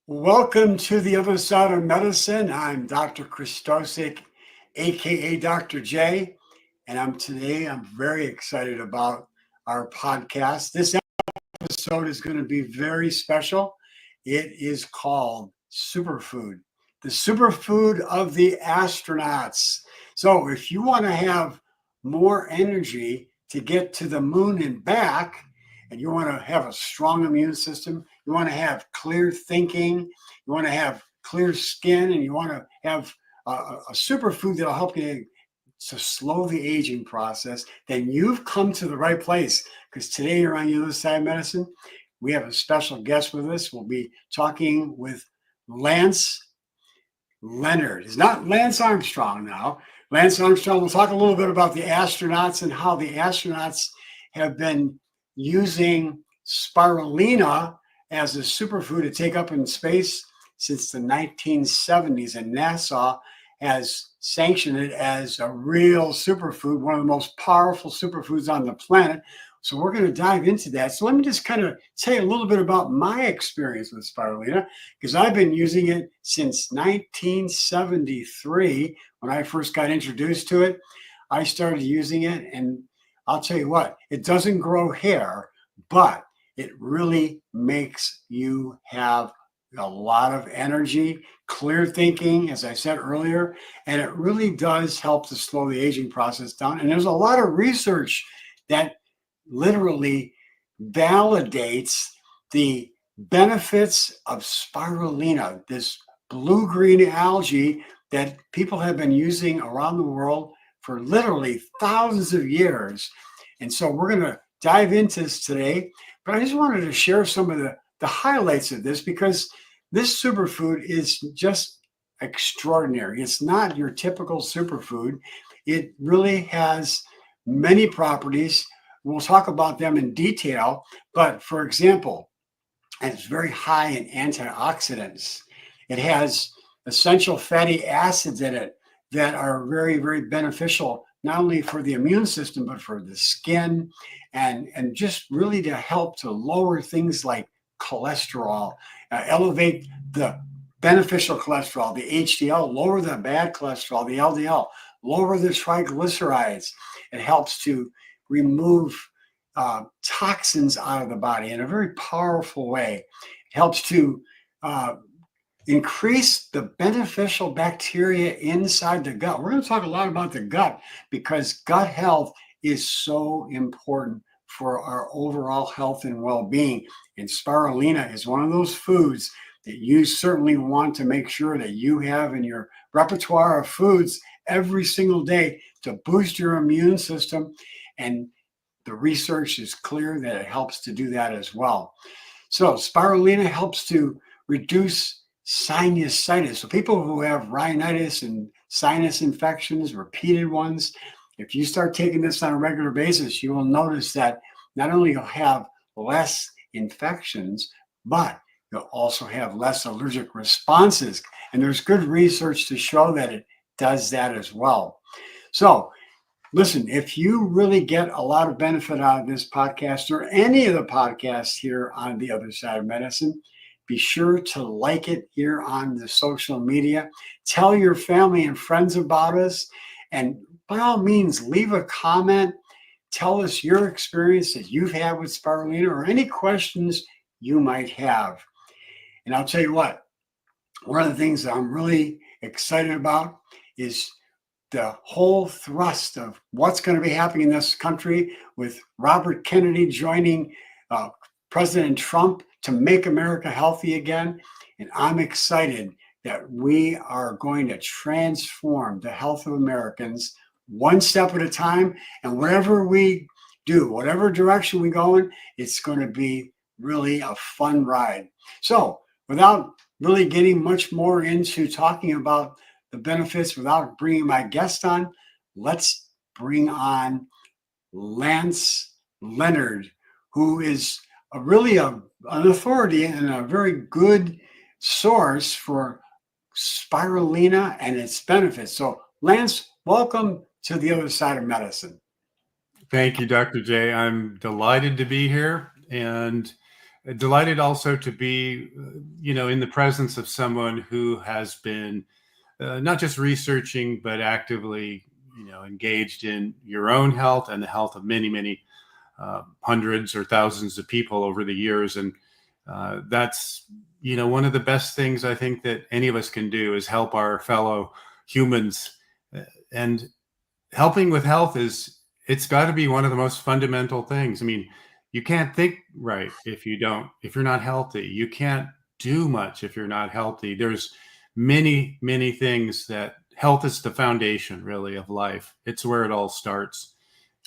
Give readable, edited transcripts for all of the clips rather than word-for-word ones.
Welcome to the other side of medicine. I'm Dr. Christosik, aka Dr. J, and I'm very excited about our podcast. This episode is going to be very special. It is called Superfood, the superfood of the astronauts. So, if you want to have more energy to get to the moon and back, and you want to have a strong immune system, you want to have clear thinking, you want to have clear skin, and you want to have a superfood that'll help you to slow the aging process, then you've come to the right place. Because today you're on the other side of medicine. We have a special guest with us. We'll be talking with Lance Leonard. It's not Lance Armstrong now. Lance Armstrong will talk a little bit about the astronauts and how the astronauts have been using spirulina as a superfood to take up in space since the 1970s, and NASA has sanctioned it as a real superfood, one of the most powerful superfoods on the planet. So we're going to dive into that. So let me just kind of tell you a little bit about my experience with spirulina, because I've been using it since 1973 when I first got introduced to it. I started using it, and I'll tell you what, it doesn't grow hair, but it really makes you have a lot of energy, clear thinking, as I said earlier, and it really does help to slow the aging process down. And there's a lot of research that literally validates the benefits of spirulina, this blue-green algae that people have been using around the world for literally thousands of years. And so we're going to dive into this today, but I just wanted to share some of the highlights of this, because this superfood is just extraordinary. It's not your typical superfood. It really has many properties. We'll talk about them in detail, but for example, it's very high in antioxidants. It has essential fatty acids in it that are very, very beneficial, not only for the immune system, but for the skin, and just really to help to lower things like cholesterol, elevate the beneficial cholesterol, the HDL, lower the bad cholesterol, the LDL, lower the triglycerides. It helps to remove toxins out of the body in a very powerful way. It helps to increase the beneficial bacteria inside the gut. We're going to talk a lot about the gut, because gut health is so important for our overall health and well-being. And spirulina is one of those foods that you certainly want to make sure that you have in your repertoire of foods every single day to boost your immune system. And the research is clear that it helps to do that as well. So spirulina helps to reduce sinusitis. So people who have rhinitis and sinus infections, repeated ones, if you start taking this on a regular basis, you will notice that not only you'll have less infections, but you'll also have less allergic responses. And there's good research to show that it does that as well. So listen, if you really get a lot of benefit out of this podcast or any of the podcasts here on the other side of medicine, be sure to like it here on the social media. Tell your family and friends about us. And by all means, leave a comment. Tell us your experience that you've had with spirulina or any questions you might have. And I'll tell you what, one of the things that I'm really excited about is the whole thrust of what's going to be happening in this country with Robert Kennedy joining President Trump to make America healthy again. And I'm excited that we are going to transform the health of Americans one step at a time. And whatever we do, whatever direction we go in, it's going to be really a fun ride. So without really getting much more into talking about the benefits, without bringing my guest on, let's bring on Lance Leonard, who is an authority and a very good source for spirulina and its benefits. So Lance, welcome to the other side of medicine. Thank you, Dr. J. I'm delighted to be here. And Delighted also to be, in the presence of someone who has been not just researching, but actively, engaged in your own health and the health of many, many hundreds or thousands of people over the years. And that's, one of the best things I think that any of us can do is help our fellow humans. And helping with health it's got to be one of the most fundamental things. I mean, you can't think right if you're not healthy. You can't do much if you're not healthy. There's many, many things that health is the foundation really of life. It's where it all starts.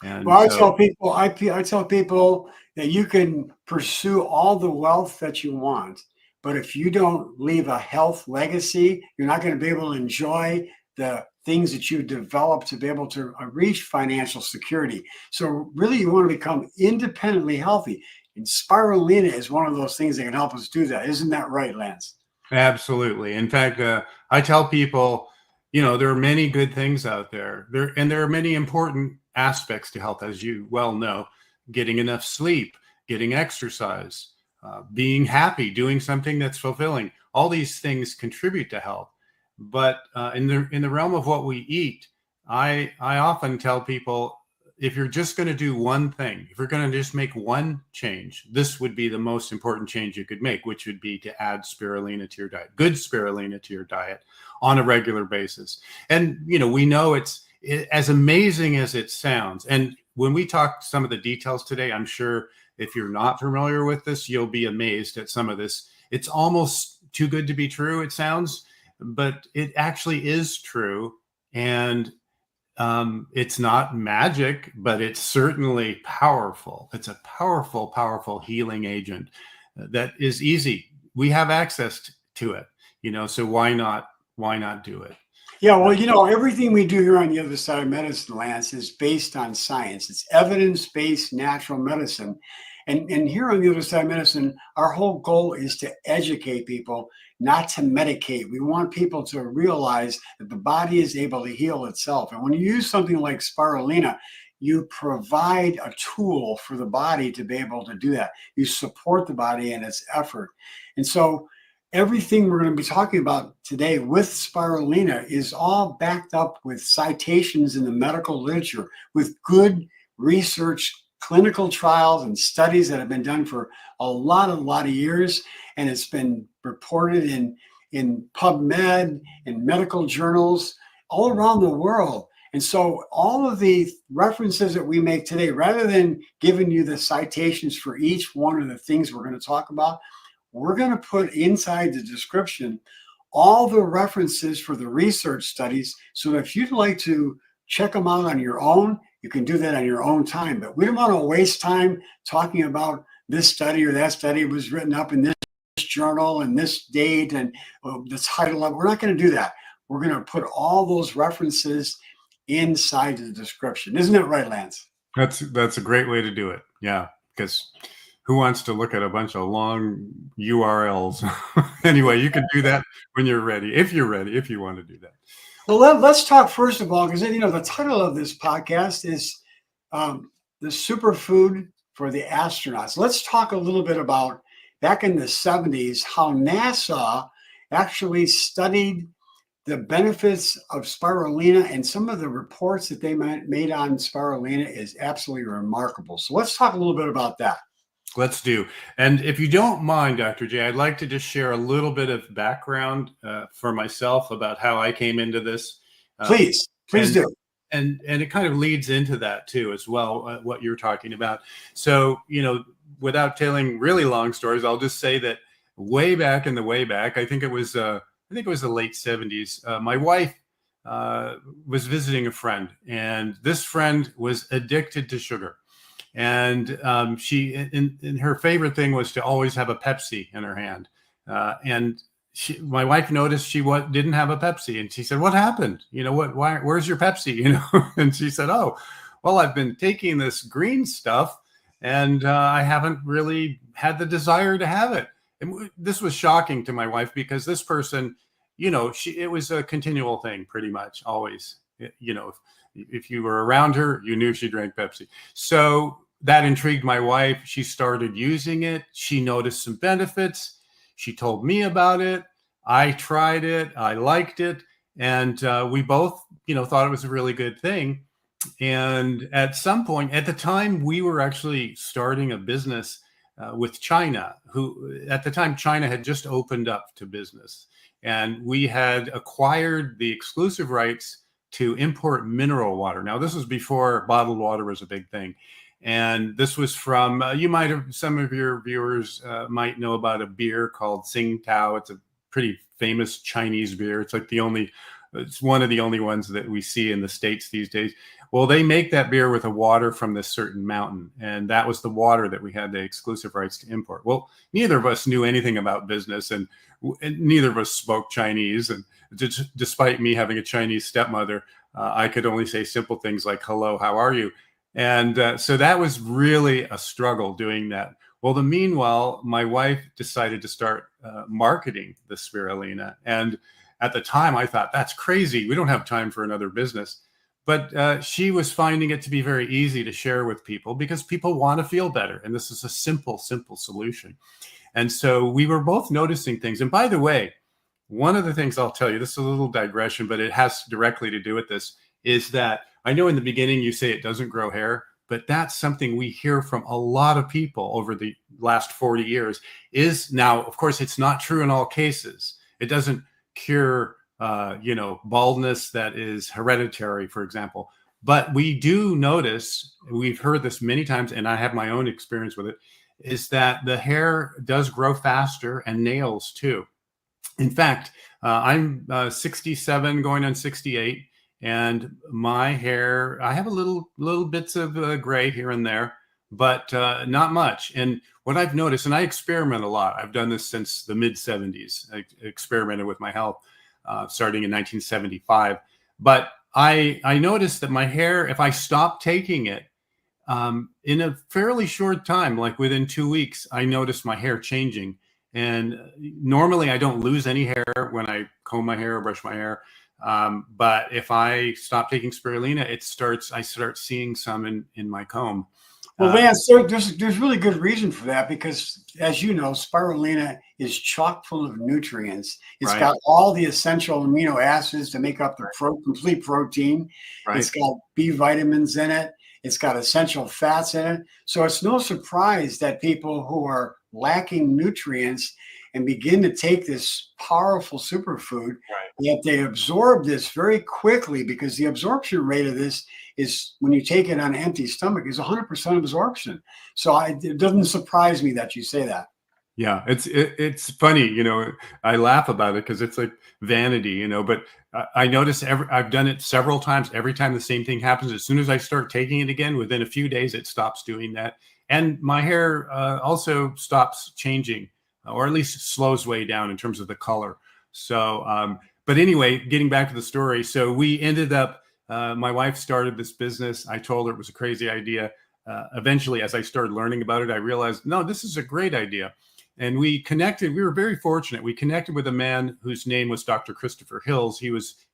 And Well, I tell people that you can pursue all the wealth that you want, but if you don't leave a health legacy, you're not going to be able to enjoy the things that you develop to be able to reach financial security. So really, you want to become independently healthy. And spirulina is one of those things that can help us do that. Isn't that right, Lance? absolutely. In fact, I tell people, there are many good things out there. There are many important aspects to health, as you well know: getting enough sleep, getting exercise, being happy, doing something that's fulfilling. All these things contribute to health. But in the realm of what we eat, I often tell people, if you're just going to do one thing, if you're going to just make one change, this would be the most important change you could make, which would be to add spirulina to your diet, good spirulina to your diet on a regular basis. And, we know it's as amazing as it sounds. And when we talk some of the details today, I'm sure if you're not familiar with this, you'll be amazed at some of this. It's almost too good to be true, it sounds, but it actually is true. And it's not magic, but it's certainly powerful. It's a powerful, powerful healing agent that is easy. We have access to it, so why not do it? Yeah, well, everything we do here on the other side of medicine, Lance, is based on science. It's evidence-based natural medicine. And here on the other side of medicine, our whole goal is to educate people, not to medicate. We want people to realize that the body is able to heal itself. And when you use something like spirulina, you provide a tool for the body to be able to do that. You support the body in its effort. And so everything we're going to be talking about today with spirulina is all backed up with citations in the medical literature, with good research, clinical trials and studies that have been done for a lot of years. And it's been reported in PubMed, in medical journals all around the world. And so all of the references that we make today, rather than giving you the citations for each one of the things we're going to talk about, we're going to put inside the description all the references for the research studies. So that if you'd like to check them out on your own, you can do that on your own time. But we don't want to waste time talking about this study or that study was written up in this journal and this date and the title of it. We're not going to do that. We're going to put all those references inside the description. Isn't it right, Lance? That's a great way to do it. Yeah, because who wants to look at a bunch of long URLs? Anyway, you can do that when you're ready, if you want to do that. Well, let's talk first of all, because the title of this podcast is the Superfood for the Astronauts. Let's talk a little bit about back in the 70s, how NASA actually studied the benefits of spirulina, and some of the reports that they made on spirulina is absolutely remarkable. So let's talk a little bit about that. Let's do. And if you don't mind, Dr. J, I'd like to just share a little bit of background for myself about how I came into this. Please do. And it kind of leads into that too, as well, what you're talking about. So, without telling really long stories, I'll just say that way back, I think it was the late 70s. My wife was visiting a friend, and this friend was addicted to sugar. And she, in her favorite thing was to always have a Pepsi in her hand. And my wife noticed she didn't have a Pepsi, and she said, "What happened? Where's your Pepsi?" And she said, "Oh, well, I've been taking this green stuff, and I haven't really had the desire to have it." And this was shocking to my wife, because this person, it was a continual thing, pretty much always. If you were around her, you knew she drank Pepsi. So that intrigued my wife. She started using it. She noticed some benefits. She told me about it. I tried it. I liked it. And we both, thought it was a really good thing. And at some point, at the time, we were actually starting a business with China, who at the time, China had just opened up to business. And we had acquired the exclusive rights to import mineral water. Now, this was before bottled water was a big thing. And this was from, some of your viewers might know about a beer called Tsingtao. It's a pretty famous Chinese beer. It's one of the only ones that we see in the States these days. Well, they make that beer with a water from this certain mountain. And that was the water that we had the exclusive rights to import. Well, neither of us knew anything about business, and neither of us spoke Chinese. And despite me having a Chinese stepmother, I could only say simple things like, hello, how are you? And so that was really a struggle doing that. Well, meanwhile, my wife decided to start marketing the spirulina. And at the time, I thought, that's crazy. We don't have time for another business. But she was finding it to be very easy to share with people because people want to feel better. And this is a simple solution. And so we were both noticing things. And by the way, one of the things I'll tell you, this is a little digression, but it has directly to do with this, is that I know in the beginning you say it doesn't grow hair, but that's something we hear from a lot of people over the last 40 years is now, of course, it's not true in all cases. It doesn't cure, baldness that is hereditary, for example. But we do notice, we've heard this many times, and I have my own experience with it, is that the hair does grow faster and nails too. In fact, I'm 67 going on 68, and my hair, I have a little bits of gray here and there, but not much. And what I've noticed, and I experiment a lot. I've done this since the mid 70s. I experimented with my health starting in 1975. But I noticed that my hair, if I stopped taking it, in a fairly short time, like within 2 weeks, I noticed my hair changing. And normally I don't lose any hair when I comb my hair or brush my hair. But if I stop taking spirulina, I start seeing some in my comb. Well, Lance, there's really good reason for that because, as you know, spirulina is chock full of nutrients. It's Right. got all the essential amino acids to make up the complete protein. Right. It's got B vitamins in it. It's got essential fats in it. So it's no surprise that people who are lacking nutrients and begin to take this powerful superfood, yet they absorb this very quickly because the absorption rate of this is, when you take it on an empty stomach, is 100% absorption. So it doesn't surprise me that you say that. Yeah, it's funny, I laugh about it because it's like vanity, but I notice I've done it several times. Every time the same thing happens, as soon as I start taking it again, within a few days, it stops doing that. And my hair also stops changing, or at least slows way down in terms of the color. So, but anyway, getting back to the story. So we ended up, my wife started this business. I told her it was a crazy idea. Eventually, as I started learning about it, I realized, no, this is a great idea. And we connected. We were very fortunate. We connected with a man whose name was Dr. Christopher Hills.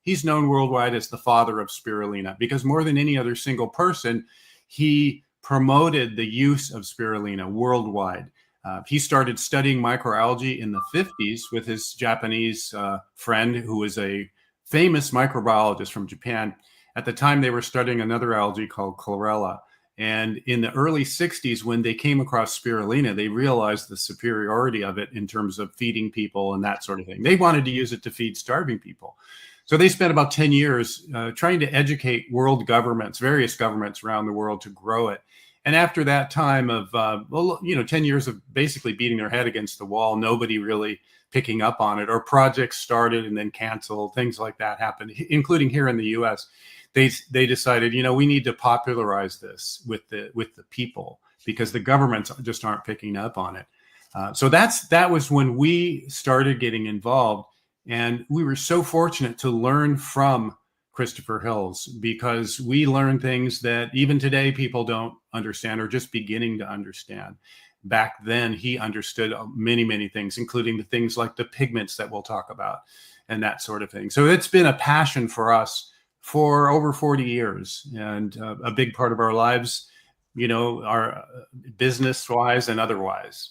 He's known worldwide as the father of spirulina because more than any other single person, he promoted the use of spirulina worldwide. He started studying microalgae in the 50s with his Japanese friend, who was a famous microbiologist from Japan. At the time, they were studying another algae called chlorella. And in the early 60s, when they came across spirulina, they realized the superiority of it in terms of feeding people and that sort of thing. They wanted to use it to feed starving people. So they spent about 10 years trying to educate world governments, various governments around the world, to grow it. And after that time of, 10 years of basically beating their head against the wall, nobody really picking up on it, or projects started and then canceled, things like that happened, including here in the US. They decided, we need to popularize this with the people because the governments just aren't picking up on it. So that was when we started getting involved, and we were so fortunate to learn from Christopher Hills because we learned things that even today people don't understand or just beginning to understand. Back then, he understood many, many things, including the things like the pigments that we'll talk about and that sort of thing. So it's been a passion for us for over 40 years and a big part of our lives. our business wise and otherwise.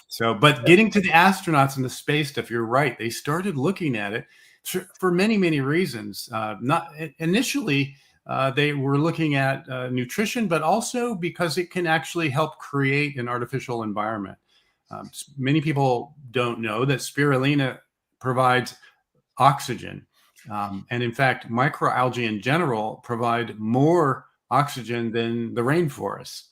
So, but getting to the astronauts and the space stuff, you're right. They started looking at it for many, many reasons. Not initially, they were looking at nutrition, but also because it can actually help create an artificial environment. Many people don't know that spirulina provides oxygen. And in fact, microalgae in general provide more oxygen than the rainforests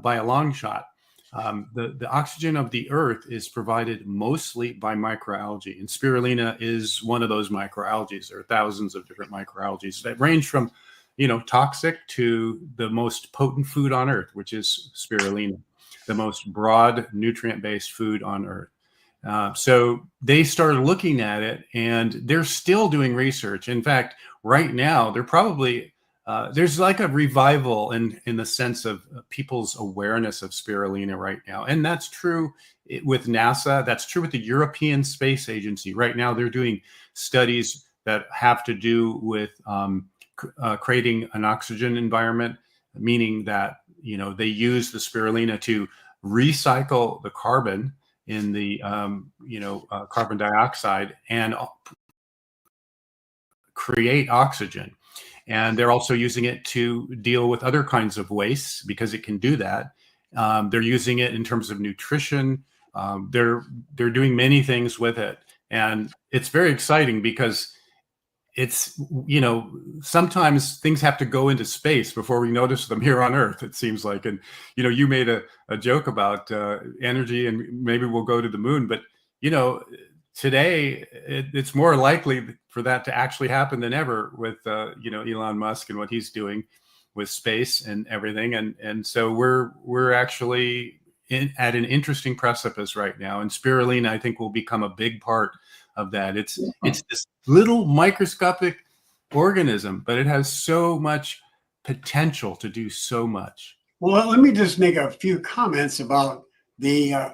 by a long shot. The oxygen of the earth is provided mostly by microalgae, and spirulina is one of those microalgae. There are thousands of different microalgae that range from, toxic to the most potent food on earth, which is spirulina, the most broad nutrient-based food on earth. So they started looking at it, and they're still doing research. In fact, right now, they're probably there's like a revival in the sense of people's awareness of spirulina right now. And that's true with NASA. That's true with the European Space Agency. Right now, they're doing studies that have to do with creating an oxygen environment, meaning that, they use the spirulina to recycle the carbon in the, carbon dioxide and create oxygen. And they're also using it to deal with other kinds of wastes because it can do that. They're using it in terms of nutrition. They're doing many things with it. And it's very exciting because it's, sometimes things have to go into space before we notice them here on Earth, it seems like. And, you made a joke about energy and maybe we'll go to the moon. But, today it's more likely for that to actually happen than ever with, Elon Musk and what he's doing with space and everything. And so we're actually at an interesting precipice right now. And spirulina, I think, will become a big part of that. It's this little microscopic organism, but it has so much potential to do so much. Well, let me just make a few comments about the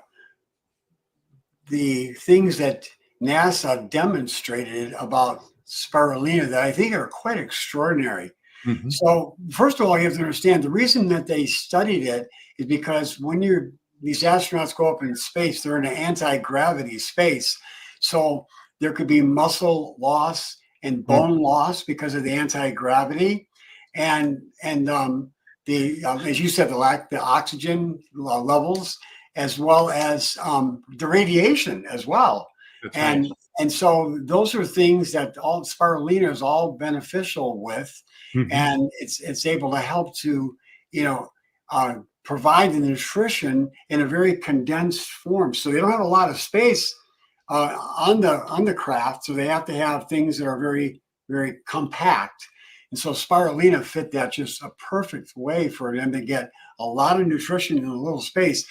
things that NASA demonstrated about spirulina that I think are quite extraordinary. Mm-hmm. So first of all, you have to understand the reason that they studied it is because when these astronauts go up in space, they're in an anti-gravity space. So there could be muscle loss and bone loss because of the anti-gravity, and as you said, the oxygen levels, as well as the radiation as well. That's and right. And so those are things that all spirulina is all beneficial with, and it's able to help to provide the nutrition in a very condensed form. So they don't have a lot of space on the craft, so they have to have things that are very, very compact. And so spirulina fit that just a perfect way for them to get a lot of nutrition in a little space.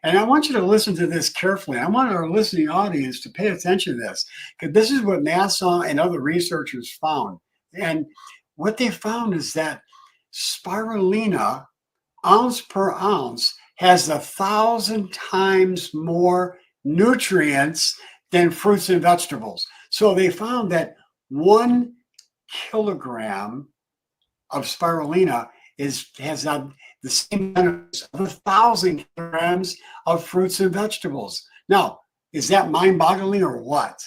And I want you to listen to this carefully. I want our listening audience to pay attention to this, because this is what NASA and other researchers found. And what they found is that spirulina, ounce per ounce, has 1,000 times more nutrients than fruits and vegetables. So they found that 1 kilogram of spirulina has the same benefits of 1,000 kilograms of fruits and vegetables. Now, is that mind-boggling or what?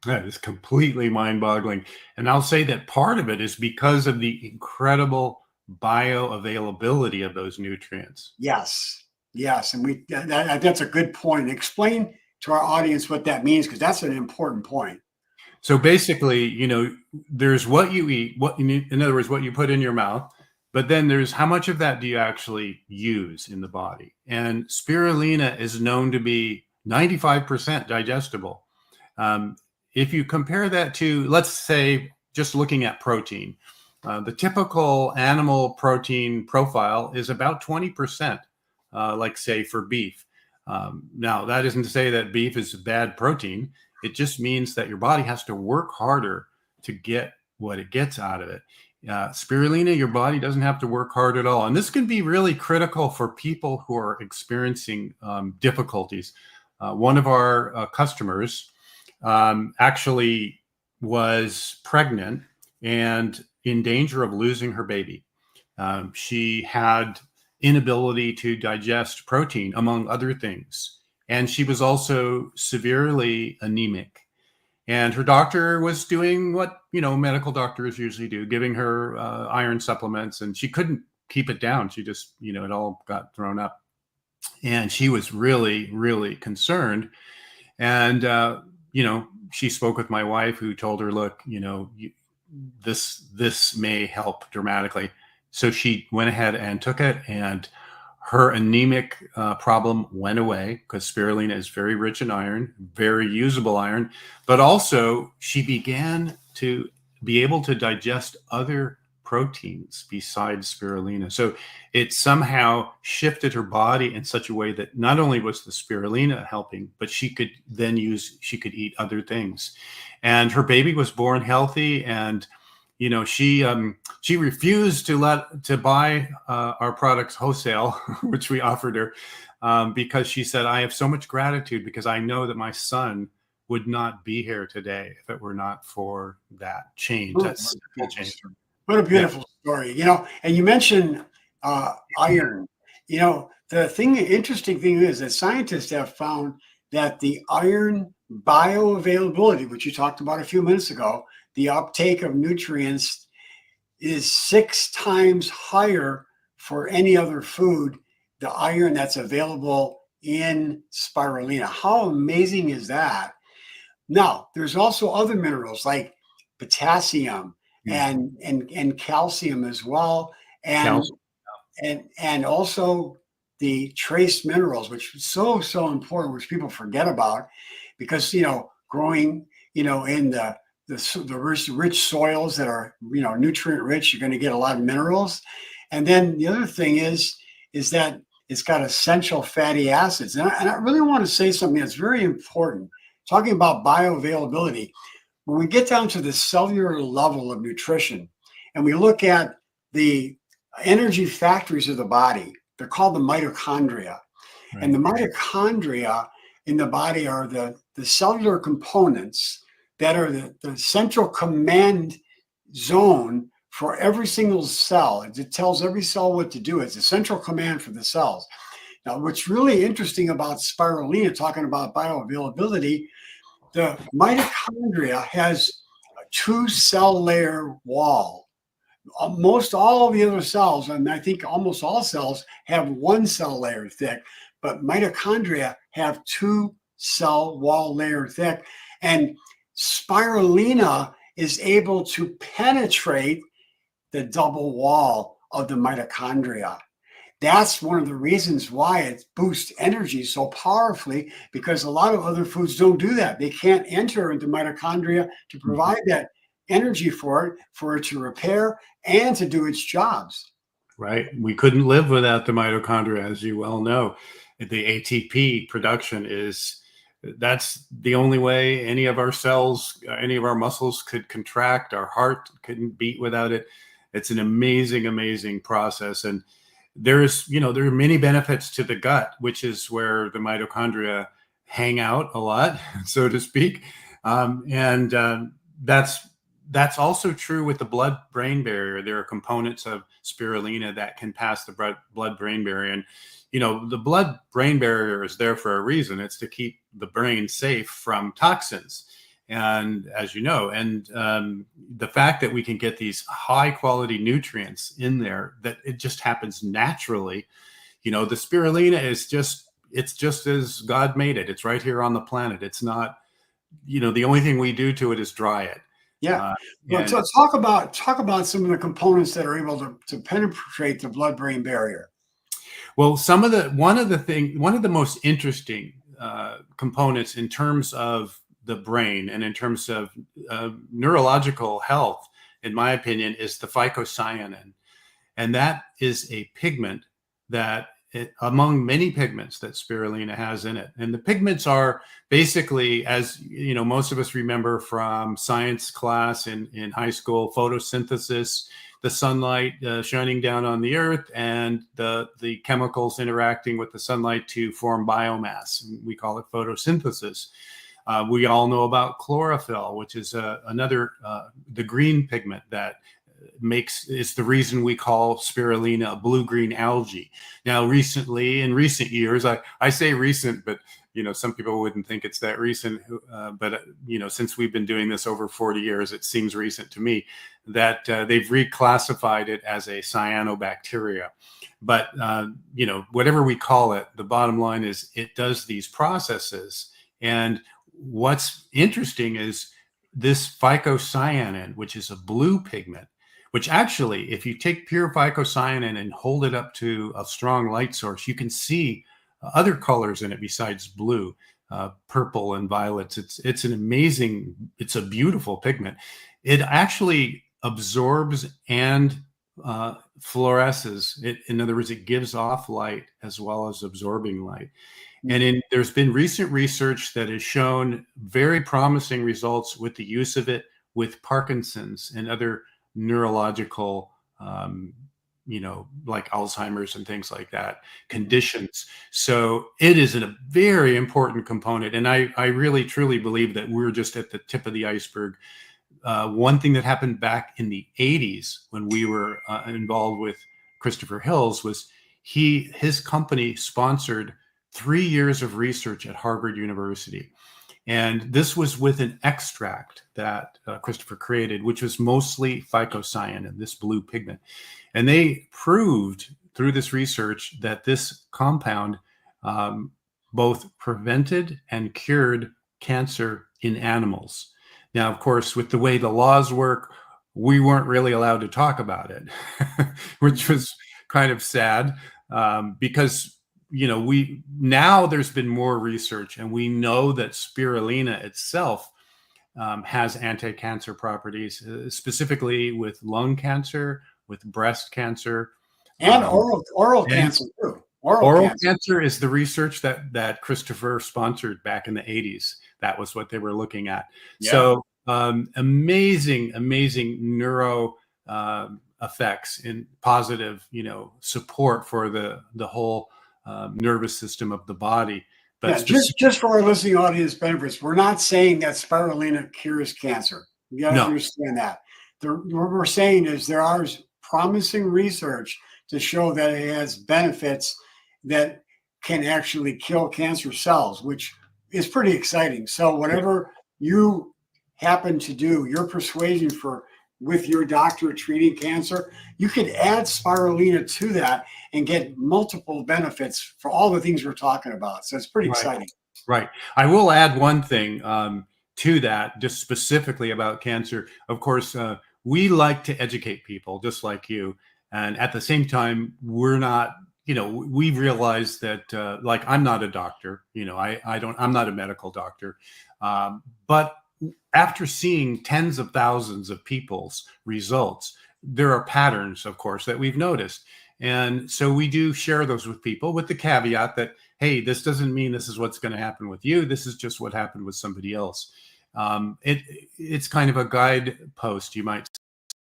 That is completely mind-boggling. And I'll say that part of it is because of the incredible bioavailability of those nutrients. Yes. And that's a good point. Explain to our audience what that means, because that's an important point. So basically, there's what you eat, in other words, what you put in your mouth, but then there's how much of that do you actually use in the body. And spirulina is known to be 95% digestible. If you compare that to, let's say, just looking at protein, the typical animal protein profile is about 20%, like say for beef. Now, that isn't to say that beef is bad protein. It just means that your body has to work harder to get what it gets out of it. Spirulina, your body doesn't have to work hard at all. And this can be really critical for people who are experiencing difficulties. One of our customers actually was pregnant and in danger of losing her baby. She had inability to digest protein, among other things. And she was also severely anemic. And her doctor was doing what, medical doctors usually do, giving her iron supplements, and she couldn't keep it down. She just, it all got thrown up. And she was really, really concerned. And, she spoke with my wife, who told her, look, this may help dramatically. So she went ahead and took it, and her anemic problem went away, because spirulina is very rich in iron, very usable iron. But also she began to be able to digest other proteins besides spirulina. So it somehow shifted her body in such a way that not only was the spirulina helping, but she could eat other things. And her baby was born healthy. And she refused to buy our products wholesale, which we offered her, because she said, I have so much gratitude, because I know that my son would not be here today if it were not for that change. That's a change. What a beautiful story, and you mentioned iron. The interesting thing is that scientists have found that the iron bioavailability, which you talked about a few minutes ago, the uptake of nutrients, is 6 times higher for any other food, the iron that's available in spirulina. How amazing is that? Now, there's also other minerals like potassium and calcium as well, and also the trace minerals, which is so important, which people forget about, because growing in the rich soils that are nutrient rich, you're going to get a lot of minerals. And then the other thing is that it's got essential fatty acids. And I really want to say something that's very important, talking about bioavailability. When we get down to the cellular level of nutrition and we look at the energy factories of the body, they're called the mitochondria. Right. And the mitochondria in the body are the cellular components that are the central command zone for every single cell. It tells every cell what to do. It's a central command for the cells. Now, what's really interesting about spirulina, talking about bioavailability, the mitochondria has a 2-cell layer wall. Most all the other cells, and I think almost all cells, have 1-cell layer thick, but mitochondria have 2-cell wall layer thick. And spirulina is able to penetrate the double wall of the mitochondria. That's one of the reasons why it boosts energy so powerfully, because a lot of other foods don't do that. They can't enter into mitochondria to provide that energy for it to repair and to do its jobs. Right. We couldn't live without the mitochondria, as you well know. The ATP production that's the only way any of our cells, any of our muscles could contract. Our heart couldn't beat without it. It's an amazing, amazing process. And there are many benefits to the gut, which is where the mitochondria hang out a lot, so to speak. That's also true with the blood-brain barrier. There are components of spirulina that can pass the blood-brain barrier. And, the blood-brain barrier is there for a reason. It's to keep the brain safe from toxins. And as you know, the fact that we can get these high quality nutrients in there, that it just happens naturally. The spirulina it's just as God made it. It's right here on the planet. It's not, the only thing we do to it is dry it. Yeah. So talk about some of the components that are able to penetrate the blood-brain barrier. Well, one of the most interesting components in terms of the brain and in terms of neurological health, in my opinion, is the phycocyanin. And that is a pigment that among many pigments that spirulina has in it. And the pigments are basically, as most of us remember from science class in high school, photosynthesis, the sunlight shining down on the earth, and the chemicals interacting with the sunlight to form biomass. We call it photosynthesis. We all know about chlorophyll, which is another, the green pigment that is the reason we call spirulina a blue-green algae. Now, in recent years, I say recent, but some people wouldn't think it's that recent. But since we've been doing this over 40 years, it seems recent to me that they've reclassified it as a cyanobacteria. But whatever we call it, the bottom line is it does these processes. And what's interesting is this phycocyanin, which is a blue pigment, which actually, if you take pure phycocyanin and hold it up to a strong light source, you can see other colors in it besides blue, purple and violets. It's a beautiful pigment. It actually absorbs and fluoresces. In other words, it gives off light as well as absorbing light. And there's been recent research that has shown very promising results with the use of it with Parkinson's and other neurological, like Alzheimer's and things like that, conditions. So it is a very important component. And I really, truly believe that we're just at the tip of the iceberg. One thing that happened back in the 80s when we were involved with Christopher Hills was his company sponsored 3 years of research at Harvard University. And this was with an extract that Christopher created, which was mostly phycocyanin, this blue pigment. And they proved through this research that this compound both prevented and cured cancer in animals. Now, of course, with the way the laws work, we weren't really allowed to talk about it, which was kind of sad because now there's been more research, and we know that spirulina itself has anti-cancer properties, specifically with lung cancer, with breast cancer, and oral cancer too. Oral cancer is the research that Christopher sponsored back in the 80s. That was what they were looking at. Yeah. So amazing neuro effects in positive, support for the whole nervous system of the body. But yeah, just for our listening audience benefits, we're not saying that spirulina cures cancer. You got to understand that. What we're saying is there are promising research to show that it has benefits that can actually kill cancer cells, which is pretty exciting. So whatever you happen to do, your persuasion with your doctor treating cancer, you could add spirulina to that and get multiple benefits for all the things we're talking about. So it's pretty exciting. Right. I will add one thing to that, just specifically about cancer. Of course, we like to educate people just like you. And at the same time, we're not, we realize that like I'm not a doctor, I'm not a medical doctor. But after seeing tens of thousands of people's results, there are patterns, of course, that we've noticed. And so we do share those with people with the caveat that, hey, this doesn't mean this is what's going to happen with you. This is just what happened with somebody else. It's kind of a guidepost, you might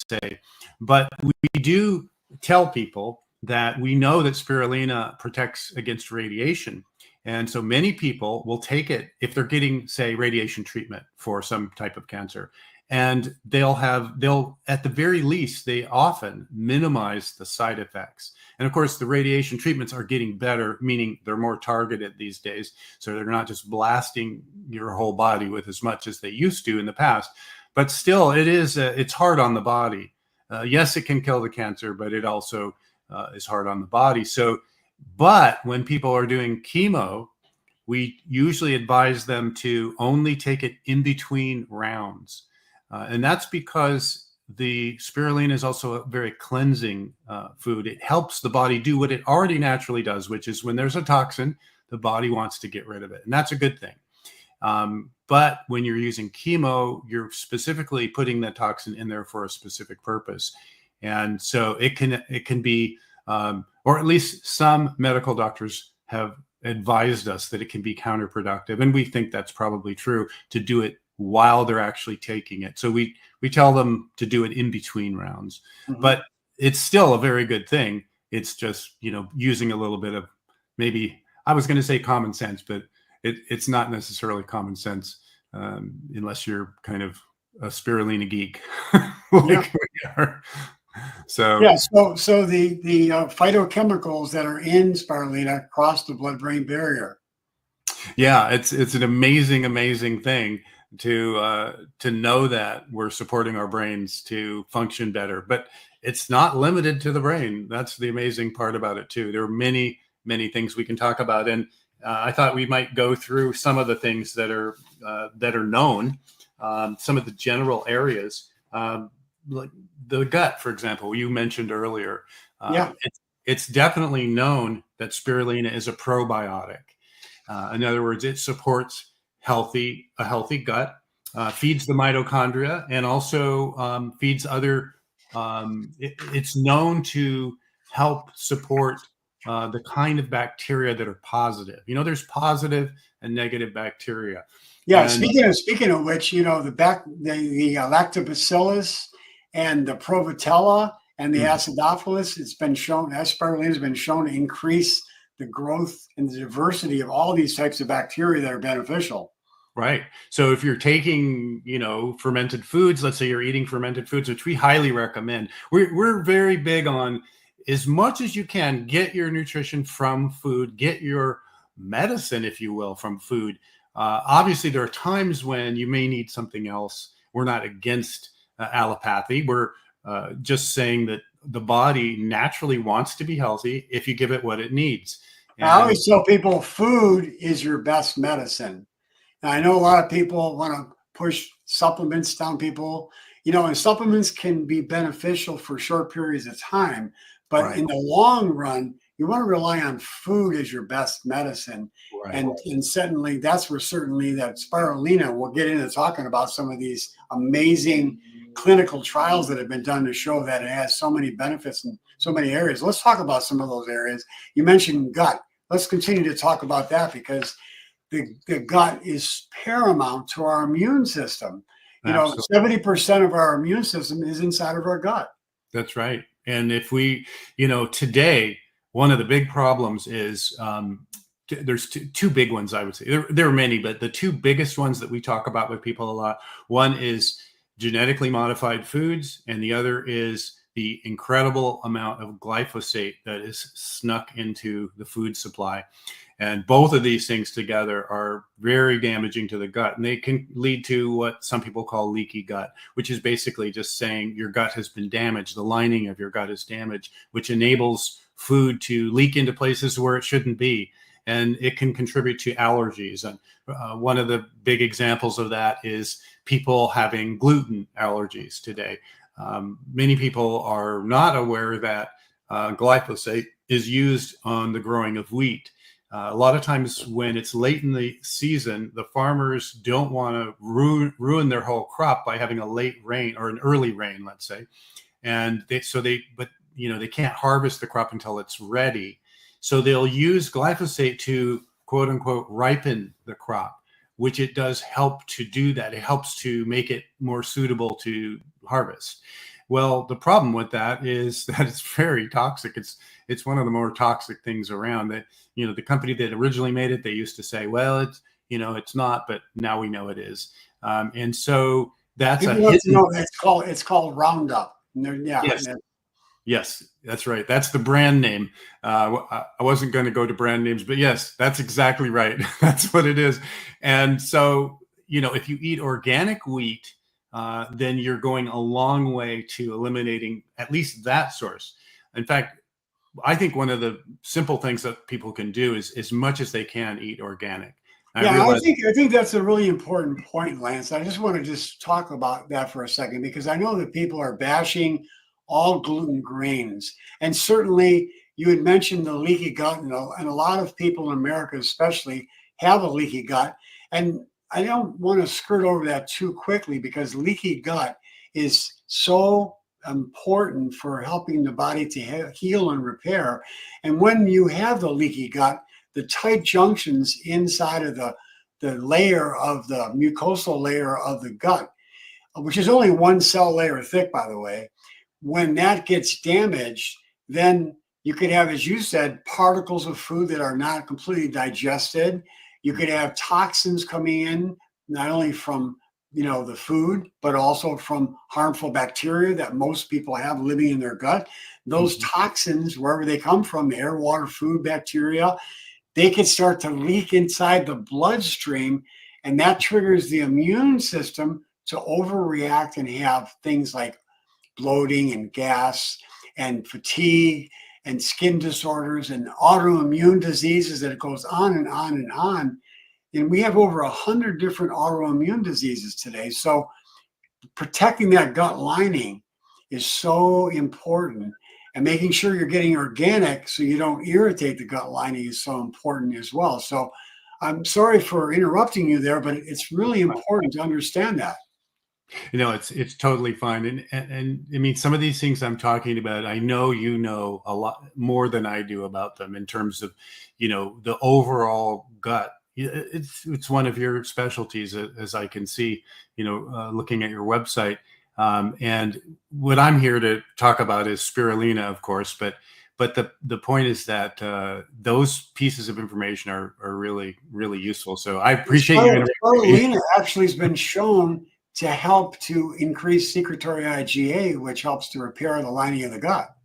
say. But we do tell people that we know that spirulina protects against radiation. And so many people will take it if they're getting, say, radiation treatment for some type of cancer. And they'll at the very least, they often minimize the side effects. And of course, the radiation treatments are getting better, meaning they're more targeted these days. So they're not just blasting your whole body with as much as they used to in the past. But still, it's hard on the body. Yes, it can kill the cancer, but it also is hard on the body. But when people are doing chemo, we usually advise them to only take it in between rounds. And that's because the spirulina is also a very cleansing food. It helps the body do what it already naturally does, which is when there's a toxin, the body wants to get rid of it. And that's a good thing. But when you're using chemo, you're specifically putting that toxin in there for a specific purpose. And so it can be, or at least some medical doctors have advised us that it can be counterproductive. And we think that's probably true, to do it while they're actually taking it. So we tell them to do it in between rounds, but it's still a very good thing. It's just, using a little bit of, maybe I was going to say common sense, but it's not necessarily common sense unless you're kind of a spirulina geek Yeah. like we are. So Yeah. So the phytochemicals that are in spirulina cross the blood-brain barrier. yeah, it's an amazing thing to know that we're supporting our brains to function better. But it's not limited to the brain. That's the amazing part about it too. There are many things we can talk about, and I thought we might go through some of the things that are known, some of the general areas, like the gut, for example. You mentioned earlier. Yeah. It's definitely known that spirulina is a probiotic. In other words, it supports a healthy gut, feeds the mitochondria, and also feeds other. It's known to help support the kind of bacteria that are positive. You know, there's positive and negative bacteria, Yeah, and speaking of which, the lactobacillus and the Provotella and the mhm, acidophilus, it's been shown, spirulina has been shown to increase the growth and the diversity of all these types of bacteria that are beneficial. right. So if you're taking, fermented foods, let's say you're eating fermented foods, which we highly recommend. We're very big on, as much as you can, get your nutrition from food, get your medicine, if you will, from food. Obviously, there are times when you may need something else. We're not against allopathy. We're just saying that the body naturally wants to be healthy if you give it what it needs. I And always tell people food is your best medicine. Now, I know a lot of people want to push supplements down people, and supplements can be beneficial for short periods of time, but right, in the long run, you want to rely on food as your best medicine. right, And certainly that's where certainly that spirulina, we'll get into talking about some of these amazing clinical trials that have been done to show that it has so many benefits in so many areas. Let's talk about some of those areas. You mentioned gut. Let's continue to talk about that because the gut is paramount to our immune system. absolutely. 70% of our immune system is inside of our gut. That's right. And if we, today, one of the big problems is there's two big ones, I would say. There are many, but the two biggest ones that we talk about with people a lot, one is genetically modified foods, and the other is the incredible amount of glyphosate that is snuck into the food supply. And both of these things together are very damaging to the gut. And they can lead to what some people call leaky gut, which is basically just saying your gut has been damaged. The lining of your gut is damaged, which enables food to leak into places where it shouldn't be. And it can contribute to allergies. And one of the big examples of that is people having gluten allergies today. Many people are not aware that glyphosate is used on the growing of wheat. A lot of times when it's late in the season, the farmers don't want to ruin their whole crop by having a late rain or an early rain, let's say. And they can't harvest the crop until it's ready. So they'll use glyphosate to quote unquote ripen the crop, which it does help to do that. It helps to make it more suitable to harvest. Well, the problem with that is that it's very toxic. It's one of the more toxic things around. That the company that originally made it, they used to say, well, it's not, but now we know it is. And so that's a People want to hidden. know that it's called Roundup. Yeah. Yes, yes, that's right. That's the brand name. I wasn't going to go to brand names, but yes, that's exactly right. That's what it is. And so, if you eat organic wheat, then you're going a long way to eliminating at least that source. In fact, I think one of the simple things that people can do is, as much as they can, eat organic. I Yeah, I realize, think I think that's a really important point, Lance. I just want to just talk about that for a second because I know that people are bashing all gluten grains, and certainly you had mentioned the leaky gut, and a lot of people in America, especially, have a leaky gut, and I don't want to skirt over that too quickly because leaky gut is so important for helping the body to heal and repair. And when you have the leaky gut, the tight junctions inside of the layer of the mucosal layer of the gut, which is only one cell layer thick, by the way, when that gets damaged, then you could have, as you said, particles of food that are not completely digested. You could have toxins coming in, not only from the food, but also from harmful bacteria that most people have living in their gut. Those toxins, wherever they come from, the air, water, food, bacteria, they can start to leak inside the bloodstream, and that triggers the immune system to overreact and have things like bloating and gas and fatigue and skin disorders and autoimmune diseases, and it goes on and on and on. And we have over 100 different autoimmune diseases today. So protecting that gut lining is so important. And making sure you're getting organic so you don't irritate the gut lining is so important as well. So I'm sorry for interrupting you there, but it's really important to understand that. It's totally fine. And I mean, some of these things I'm talking about, I know you know a lot more than I do about them in terms of, the overall gut. It's one of your specialties, as I can see, looking at your website. And what I'm here to talk about is spirulina, of course, but the point is that those pieces of information are really, really useful. So I appreciate you. Spirulina actually has been shown to help to increase secretory IgA, which helps to repair the lining of the gut.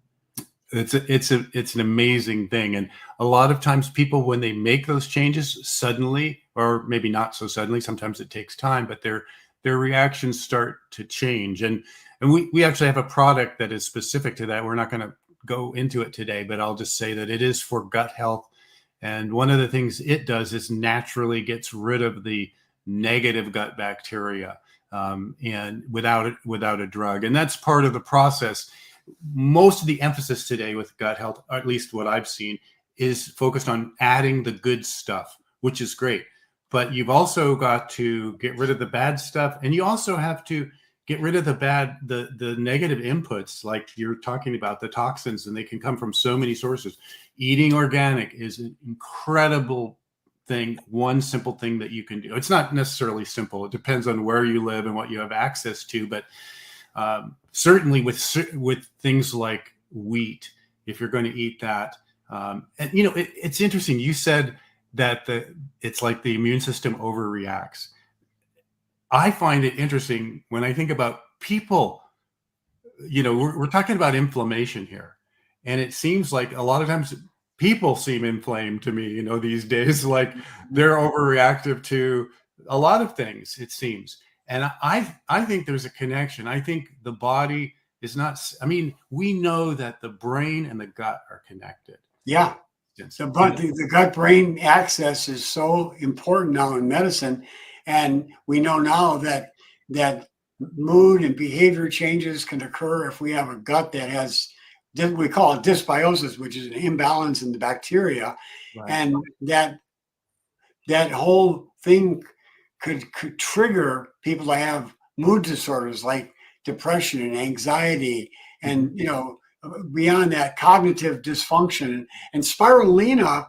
It's an amazing thing. And a lot of times people, when they make those changes suddenly, or maybe not so suddenly, sometimes it takes time, but their reactions start to change. And we actually have a product that is specific to that. We're not going to go into it today, but I'll just say that it is for gut health. And one of the things it does is naturally gets rid of the negative gut bacteria, and without a drug. And that's part of the process. Most of the emphasis today with gut health, or at least what I've seen, is focused on adding the good stuff, which is great. But you've also got to get rid of the bad stuff. And you also have to get rid of the negative inputs, like you're talking about, the toxins, and they can come from so many sources. Eating organic is an incredible thing, one simple thing that you can do. It's not necessarily simple. It depends on where you live and what you have access to. But certainly with things like wheat, if you're going to eat that, and it's interesting. You said that it's like the immune system overreacts. I find it interesting when I think about people. We're talking about inflammation here, and it seems like a lot of times people seem inflamed to me, these days, like they're overreactive to a lot of things, it seems. And I think there's a connection. I think the body is not, we know that the brain and the gut are connected. Yeah. The gut-brain axis is so important now in medicine. And we know now that mood and behavior changes can occur if we have a gut that has, we call it dysbiosis, which is an imbalance in the bacteria. Right. And that whole thing could trigger people to have mood disorders like depression and anxiety, and beyond that, cognitive dysfunction. And spirulina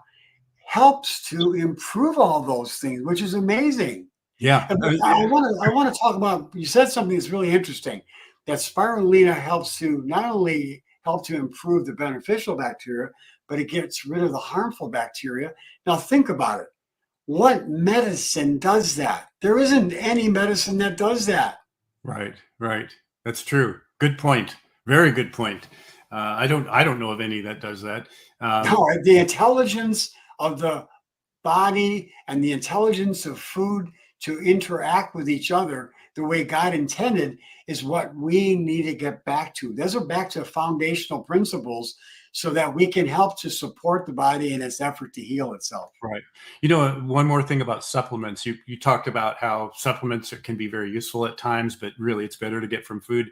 helps to improve all those things, which is amazing. Yeah. I want to talk about, you said something that's really interesting, that spirulina helps to not only help to improve the beneficial bacteria, but it gets rid of the harmful bacteria. Now think about it. What medicine does that? There isn't any medicine that does that. Right. That's true. Good point. Very good point. I don't know of any that does that. No, the intelligence of the body and the intelligence of food to interact with each other the way God intended is what we need to get back to. Those are back to foundational principles so that we can help to support the body in its effort to heal itself. Right. One more thing about supplements. You talked about how supplements can be very useful at times, but really it's better to get from food.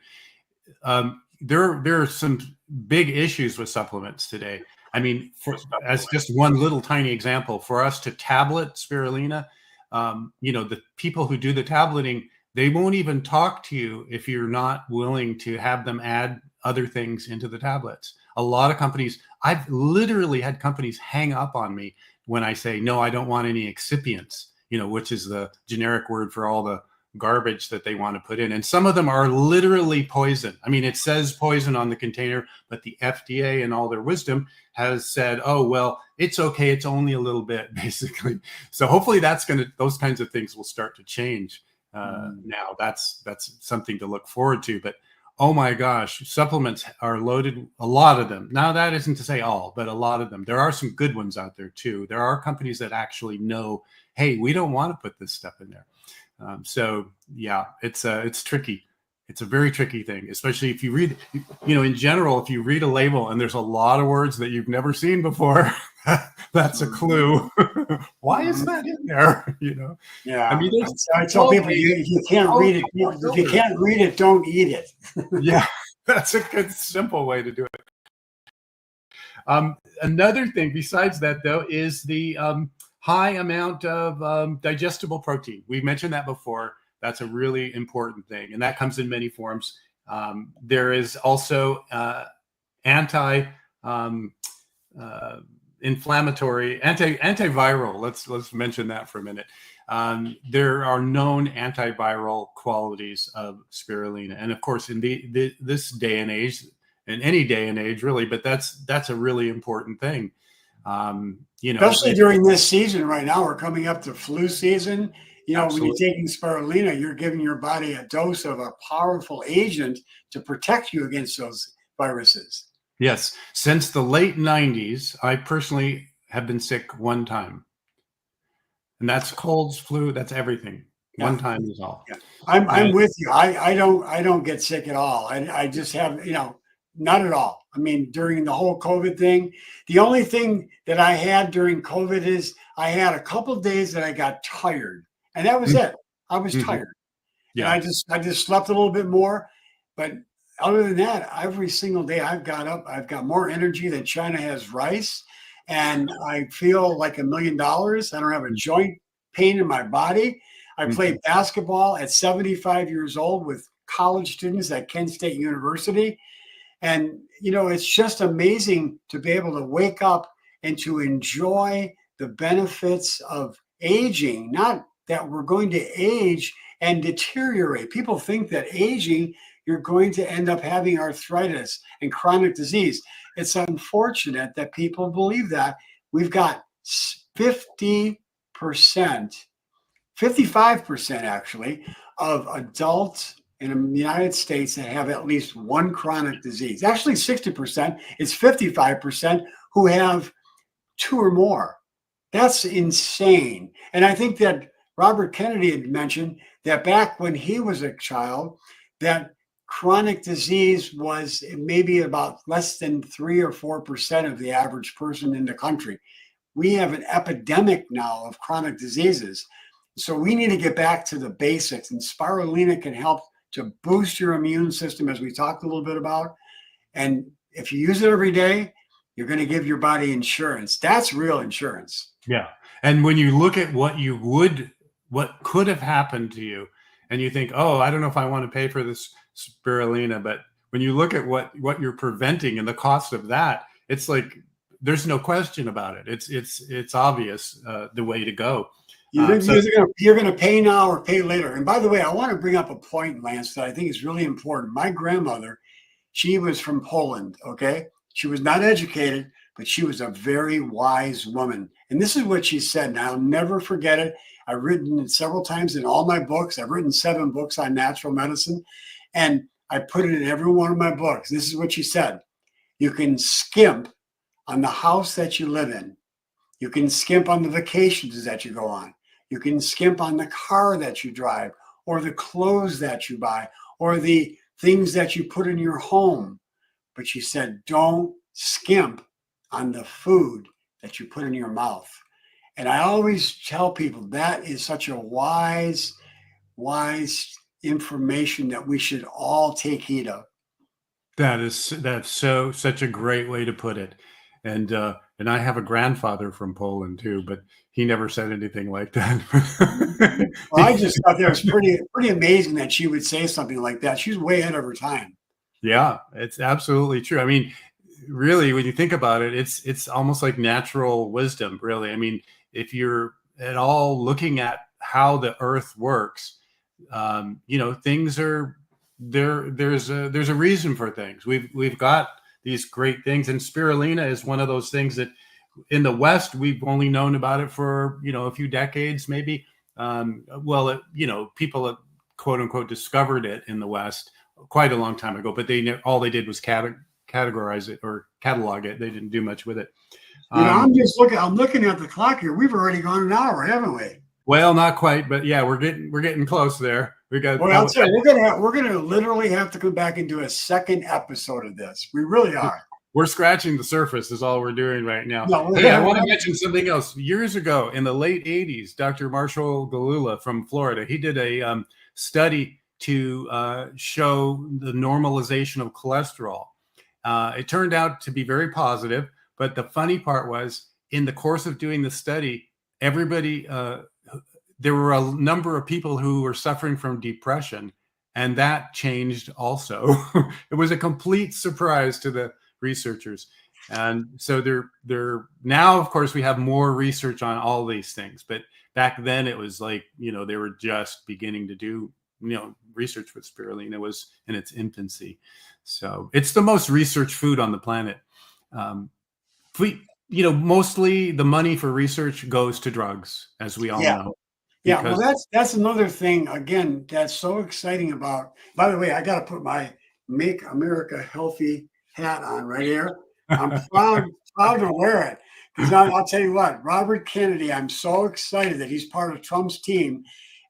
There are some big issues with supplements today. As just one little tiny example, for us to tablet spirulina, the people who do the tableting, they won't even talk to you if you're not willing to have them add other things into the tablets. A lot of companies, I've literally had companies hang up on me when I say, no, I don't want any excipients, which is the generic word for all the garbage that they want to put in. And some of them are literally poison. It says poison on the container, but the FDA in all their wisdom has said, oh, well, it's okay. It's only a little bit, basically. So hopefully those kinds of things will start to change now. That's something to look forward to. But oh my gosh, supplements are loaded, a lot of them. Now, that isn't to say all, but a lot of them. There are some good ones out there too. There are companies that actually know, hey, we don't want to put this stuff in there. So yeah, it's tricky. It's a very tricky thing, especially if you read, in general, if you read a label and there's a lot of words that you've never seen before, that's a clue. Why is that in there? Yeah. I mean, I tell people you can't read it. If you can't read it, don't eat it. Yeah, that's a good, simple way to do it. Another thing besides that, though, is the high amount of digestible protein. We mentioned that before. That's a really important thing, and that comes in many forms. There is also anti-inflammatory, antiviral. Let's mention that for a minute. There are known antiviral qualities of spirulina, and of course, in this day and age, in any day and age, really, but that's a really important thing. Especially during this season right now, we're coming up to flu season. When you're taking spirulina, you're giving your body a dose of a powerful agent to protect you against those viruses. Yes. Since the late 90s, I personally have been sick one time. And that's colds, flu, that's everything. Yeah. One time is all. Yeah. I'm with you. I don't get sick at all. I just have, not at all. I mean, during the whole COVID thing, the only thing that I had during COVID is I had a couple of days that I got tired. And that was it. I was tired. Yeah. And I just slept a little bit more. But other than that, every single day I've got up, I've got more energy than China has rice. And I feel like $1 million. I don't have a joint pain in my body. I played basketball at 75 years old with college students at Kent State University. And, it's just amazing to be able to wake up and to enjoy the benefits of aging, not that we're going to age and deteriorate. People think that aging, you're going to end up having arthritis and chronic disease. It's unfortunate that people believe that. We've got 50%, 55% actually, of adults in the United States that have at least one chronic disease. Actually, 60%. It's 55% who have two or more. That's insane. And I think that Robert Kennedy had mentioned that back when he was a child, that chronic disease was maybe about less than 3 or 4% of the average person in the country. We have an epidemic now of chronic diseases. So we need to get back to the basics, and spirulina can help to boost your immune system, as we talked a little bit about. And if you use it every day, you're going to give your body insurance. That's real insurance. Yeah. And when you look at what could have happened to you, and you think, oh, I don't know if I want to pay for this spirulina, but when you look at what you're preventing and the cost of that, it's like there's no question about it. It's obvious the way to go. You're going to pay now or pay later. And by the way, I want to bring up a point, Lance, that I think is really important. My grandmother, she was from Poland, okay? She was not educated, but she was a very wise woman. And this is what she said, and I'll never forget it. I've written it several times in all my books. I've written 7 books on natural medicine, and I put it in every one of my books. This is what she said. You can skimp on the house that you live in. You can skimp on the vacations that you go on. You can skimp on the car that you drive, or the clothes that you buy, or the things that you put in your home. But she said, don't skimp on the food that you put in your mouth. And I always tell people that is such a wise information that we should all take heed of. That's such a great way to put it. And I have a grandfather from Poland too, but he never said anything like that. Well, I just thought that was pretty amazing that she would say something like that. She's way ahead of her time. Yeah, it's absolutely true. I mean, really, when you think about it, it's almost like natural wisdom, really. I mean, if you're at all looking at how the earth works, things are there. There's a reason for things. We've got these great things, and spirulina is one of those things that in the West we've only known about it for a few decades, maybe. People quote unquote discovered it in the West quite a long time ago, but all they did was categorize it or catalog it. They didn't do much with it. I'm looking at the clock here. We've already gone an hour, haven't we? Well, not quite, but yeah, we're getting close there. We got. Well, I'll tell you, we're gonna literally have to come back and do a second episode of this. We really are. We're scratching the surface is all we're doing right now. No, hey, I want to mention something else. Years ago, in the late 80s, Dr. Marshall Galula from Florida, he did a study to show the normalization of cholesterol. It turned out to be very positive, but the funny part was, in the course of doing the study, everybody, there were a number of people who were suffering from depression, and that changed also. It was a complete surprise to the researchers. And so they're now, of course, we have more research on all these things, but back then it was like, they were just beginning to do, research with spirulina was in its infancy. So it's the most researched food on the planet. Mostly the money for research goes to drugs, as we all know. Yeah, well, that's another thing, again, that's so exciting about, by the way, I got to put my Make America Healthy hat on right here. I'm proud to wear it. Because I'll tell you what, Robert Kennedy, I'm so excited that he's part of Trump's team.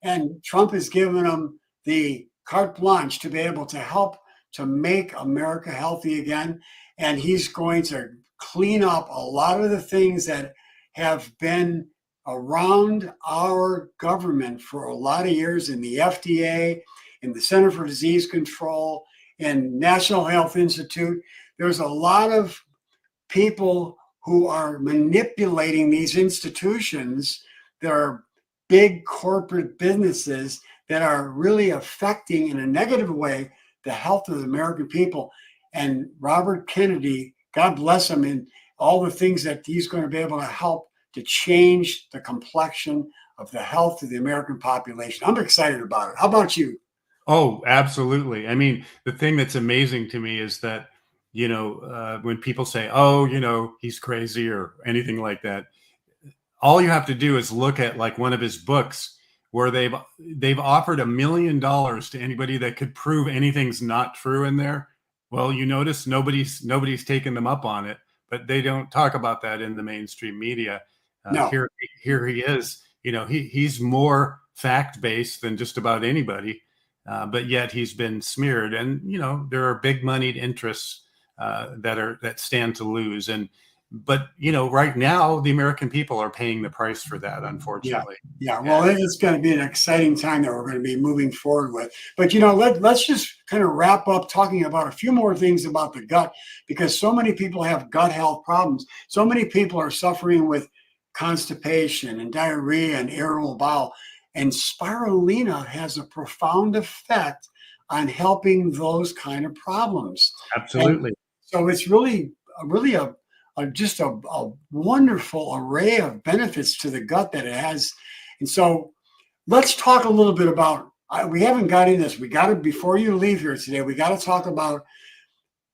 And Trump has given him the carte blanche to be able to help to make America healthy again. And he's going to clean up a lot of the things that have been around our government for a lot of years in the FDA, in the Center for Disease Control, and National Health Institute. There's a lot of people who are manipulating these institutions. There are big corporate businesses that are really affecting in a negative way the health of the American people. And Robert Kennedy, God bless him, and all the things that he's going to be able to help to change the complexion of the health of the American population. I'm excited about it. How about you? Oh, absolutely. I mean, the thing that's amazing to me is that, when people say, oh, he's crazy or anything like that, all you have to do is look at like one of his books where they've offered $1 million to anybody that could prove anything's not true in there. Well, you notice nobody's taken them up on it, but they don't talk about that in the mainstream media. No. Here he is. He's more fact-based than just about anybody, but yet he's been smeared. And there are big moneyed interests that stand to lose. But right now the American people are paying the price for that, unfortunately. Yeah. Well, it's going to be an exciting time that we're going to be moving forward with. But let's just kind of wrap up talking about a few more things about the gut, because so many people have gut health problems. So many people are suffering with constipation and diarrhea and irritable bowel. And spirulina has a profound effect on helping those kind of problems. Absolutely. And so it's really just a wonderful array of benefits to the gut that it has. And so let's talk a little bit about, we haven't got in this. Before you leave here today, we got to talk about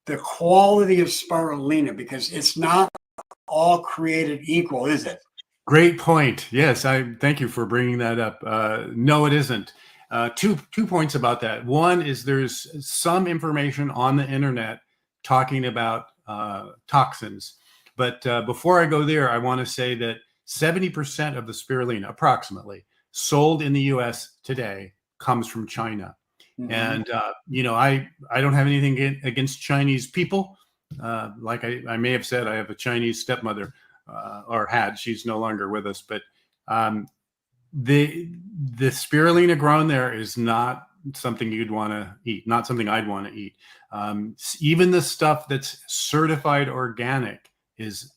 the quality of spirulina, because it's not all created equal, is it? Great point. Yes, I thank you for bringing that up. No, it isn't. Two points about that. One is there's some information on the internet talking about toxins. But before I go there, I want to say that 70% of the spirulina, approximately, sold in the U.S. today comes from China. Mm-hmm. And, I don't have anything against Chinese people. Like I may have said, I have a Chinese stepmother, or had. She's no longer with us. But the spirulina grown there is not something you'd want to eat, not something I'd want to eat. Even the stuff that's certified organic is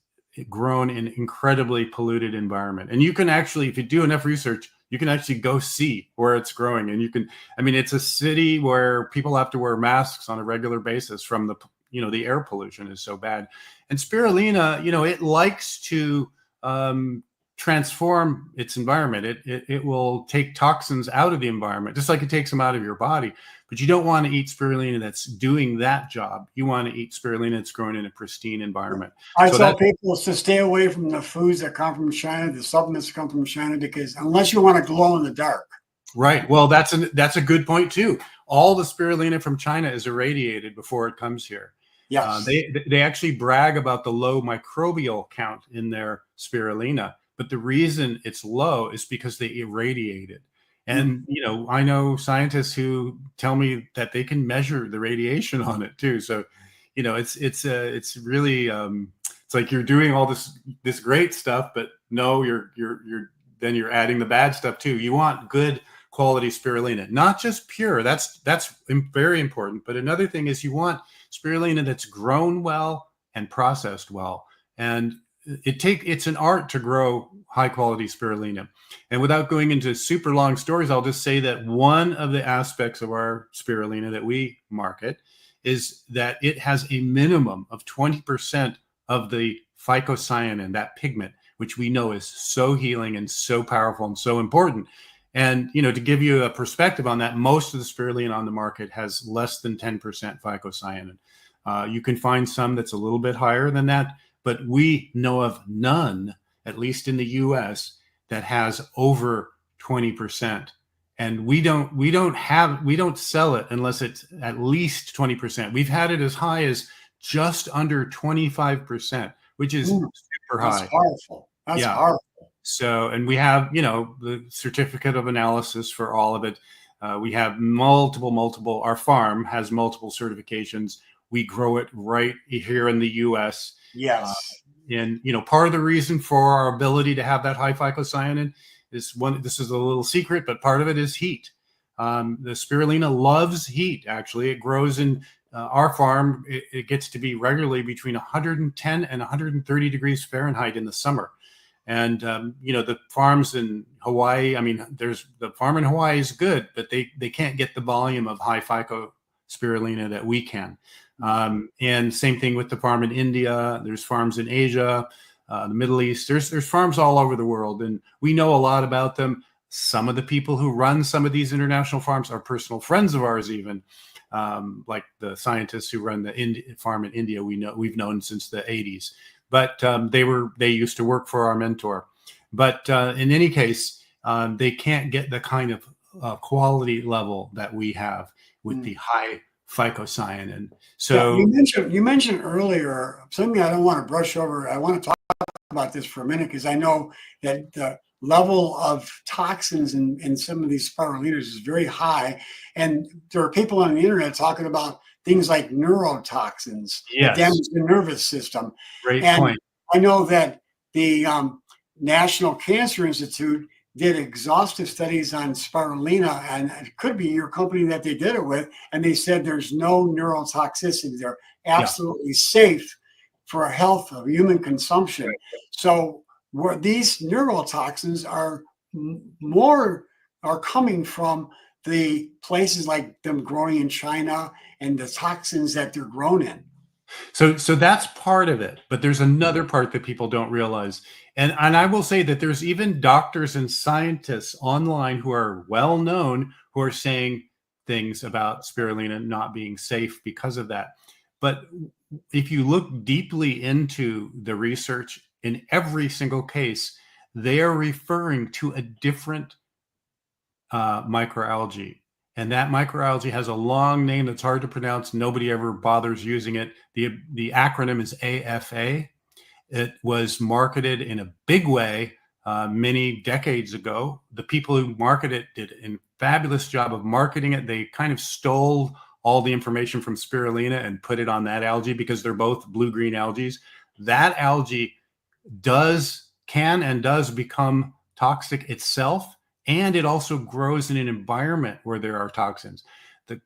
grown in incredibly polluted environment. And you can actually, if you do enough research, you can actually go see where it's growing. And it's a city where people have to wear masks on a regular basis from the air pollution is so bad. And spirulina, it likes to transform its environment. It will take toxins out of the environment, just like it takes them out of your body. But you don't want to eat spirulina that's doing that job. You want to eat spirulina that's grown in a pristine environment. I tell people to stay away from the foods that come from China, the supplements that come from China, because unless you want to glow in the dark. Right. Well, that's a good point too. All the spirulina from China is irradiated before it comes here. Yes. They actually brag about the low microbial count in their spirulina, but the reason it's low is because they irradiate it. And I know scientists who tell me that they can measure the radiation on it too. So, it's really it's like you're doing all this great stuff, but no, you're adding the bad stuff too. You want good quality spirulina, not just pure. That's very important. But another thing is you want spirulina that's grown well and processed well. And it's an art to grow high quality spirulina. And without going into super long stories, I'll just say that one of the aspects of our spirulina that we market is that it has a minimum of 20% of the phycocyanin, that pigment, which we know is so healing and so powerful and so important. And, to give you a perspective on that, most of the spirulina on the market has less than 10% phycocyanin. You can find some that's a little bit higher than that, but we know of none, at least in the US, that has over 20%. And we don't sell it unless it's at least 20%. We've had it as high as just under 25%, which is super high. That's powerful. That's powerful. So, and we have, the certificate of analysis for all of it. We have multiple, our farm has multiple certifications. We grow it right here in the US. Yes. And, part of the reason for our ability to have that high phycocyanin is this is a little secret, but part of it is heat. The spirulina loves heat. Actually, it grows in our farm. It gets to be regularly between 110 and 130 degrees Fahrenheit in the summer. And, the farms in Hawaii, the farm in Hawaii is good, but they can't get the volume of high phyco spirulina that we can. And same thing with the farm in India. There's farms in Asia, the Middle East. There's farms all over the world, and we know a lot about them. Some of the people who run some of these international farms are personal friends of ours, even like the scientists who run the farm in India. We've known since the 80s, but they used to work for our mentor. But in any case, they can't get the kind of quality level that we have with the high phycocyanin. So you mentioned earlier something I don't want to brush over. I want to talk about this for a minute because I know that the level of toxins in some of these spirulinas is very high, and there are people on the internet talking about things like neurotoxins that damage the nervous system. Great point. I know that the National Cancer Institute did exhaustive studies on spirulina, and it could be your company that they did it with, and they said there's no neurotoxicity. They're absolutely safe for health of human consumption. So where these neurotoxins are coming from the places like them growing in China and the toxins that they're grown in. So that's part of it, but there's another part that people don't realize. And I will say that there's even doctors and scientists online who are well known who are saying things about spirulina not being safe because of that. But if you look deeply into the research, in every single case, they are referring to a different microalgae. And that microalgae has a long name that's hard to pronounce. Nobody ever bothers using it. The acronym is AFA. It was marketed in a big way many decades ago. The people who marketed it did a fabulous job of marketing it. They kind of stole all the information from spirulina and put it on that algae because they're both blue-green algae. That algae can and does become toxic itself. And it also grows in an environment where there are toxins.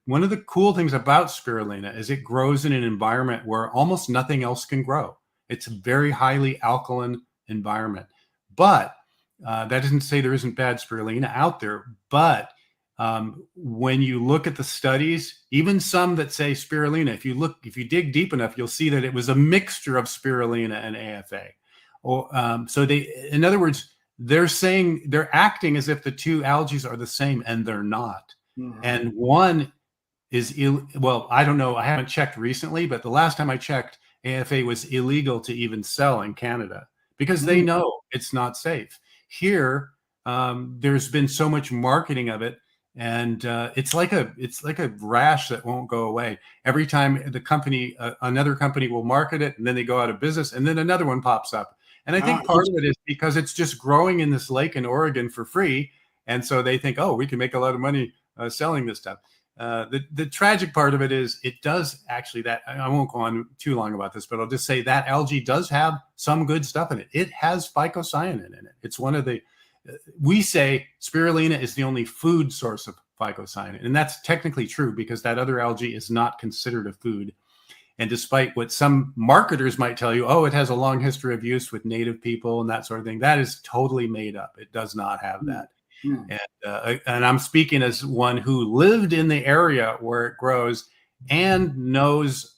One of the cool things about spirulina is it grows in an environment where almost nothing else can grow. It's a very highly alkaline environment. But that doesn't say there isn't bad spirulina out there. But when you look at the studies, even some that say spirulina, if you dig deep enough, you'll see that it was a mixture of spirulina and AFA. So in other words, they're acting as if the two algae are the same, and they're not. Mm-hmm. And one is I don't know. I haven't checked recently, but the last time I checked, AFA was illegal to even sell in Canada because they know it's not safe. Here, there's been so much marketing of it, and it's like a rash that won't go away. Every time the company, another company will market it, and then they go out of business, and then another one pops up. And I think part of it is because it's just growing in this lake in Oregon for free, and so they think, oh, we can make a lot of money selling this stuff. The tragic part of it is it does actually, that I won't go on too long about this, but I'll just say that algae does have some good stuff in it. It has phycocyanin in it. It's one of the, we say spirulina is the only food source of phycocyanin. And that's technically true because that other algae is not considered a food. And despite what some marketers might tell you, oh, it has a long history of use with native people and that sort of thing, that is totally made up. It does not have that. And I'm speaking as one who lived in the area where it grows and knows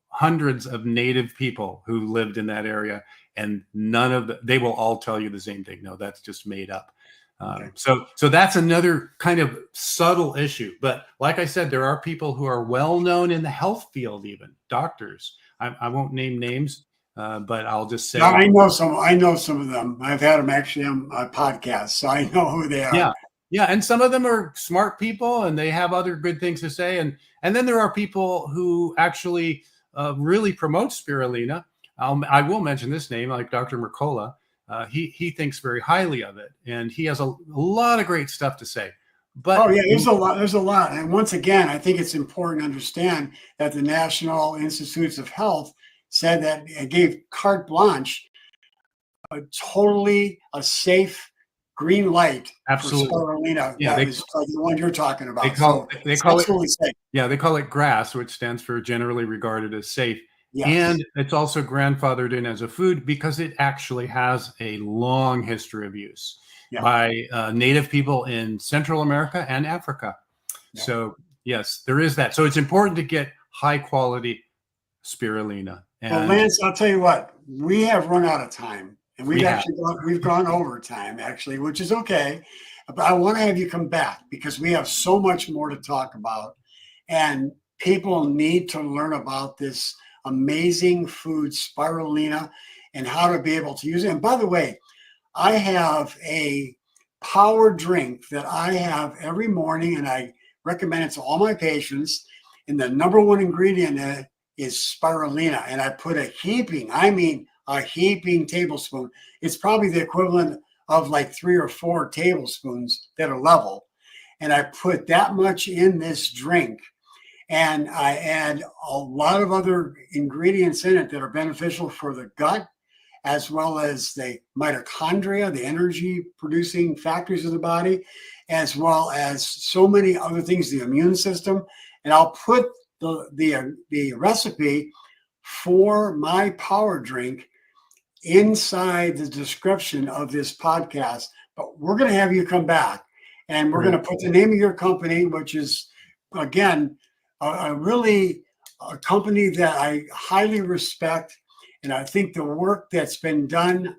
hundreds of native people who lived in that area, and they will all tell you the same thing. No, that's just made up. So that's another kind of subtle issue. But like I said, there are people who are well known in the health field, even doctors. I won't name names. But I'll just say, I know some of them. I've had them actually on a podcast, so I know who they are. Yeah, and some of them are smart people, and they have other good things to say. And then there are people who actually really promote spirulina. I will mention this name, like Dr. Mercola. He thinks very highly of it, and he has a lot of great stuff to say. But there's a lot. And once again, I think it's important to understand that the National Institutes of Health said that it gave carte blanche, totally a safe green light for spirulina. Yeah, that is like the one you're talking about. They call it safe. Yeah, they call it GRAS, which stands for generally regarded as safe. Yes. And it's also grandfathered in as a food because it actually has a long history of use by native people in Central America and Africa. So yes, there is that. So it's important to get high quality spirulina. Well, Lance, I'll tell you what, we have run out of time, and we've gone over time actually, which is okay. But I want to have you come back because we have so much more to talk about, and people need to learn about this amazing food, spirulina, and how to be able to use it. And by the way, I have a power drink that I have every morning, and I recommend it to all my patients. And the number one ingredient in it is spirulina, and I put a heaping tablespoon. It's probably the equivalent of like 3 or 4 tablespoons that are level. And I put that much in this drink, and I add a lot of other ingredients in it that are beneficial for the gut, as well as the mitochondria, the energy producing factors of the body, as well as so many other things, the immune system. And I'll put the recipe for my power drink inside the description of this podcast. But we're going to have you come back, and we're going to put the name of your company, which is, again, a company that I highly respect. And I think the work that's been done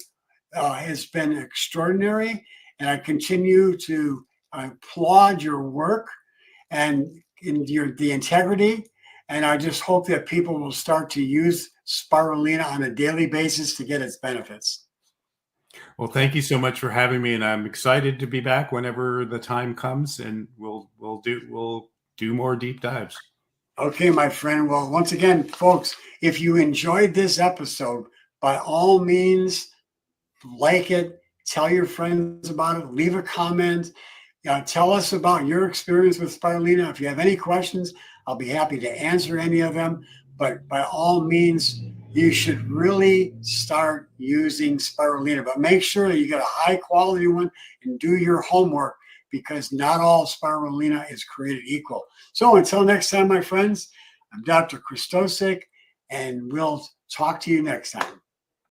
has been extraordinary. And I continue to applaud your work and the integrity. And I just hope that people will start to use spirulina on a daily basis to get its benefits. Well, thank you so much for having me, and I'm excited to be back whenever the time comes, and we'll do more deep dives. Okay, my friend. Well, once again, folks, if you enjoyed this episode, by all means, like it, tell your friends about it, leave a comment, tell us about your experience with spirulina. If you have any questions, I'll be happy to answer any of them. But by all means, you should really start using spirulina. But make sure that you get a high quality one and do your homework, because not all spirulina is created equal. So until next time, my friends, I'm Dr. Christosik, and we'll talk to you next time.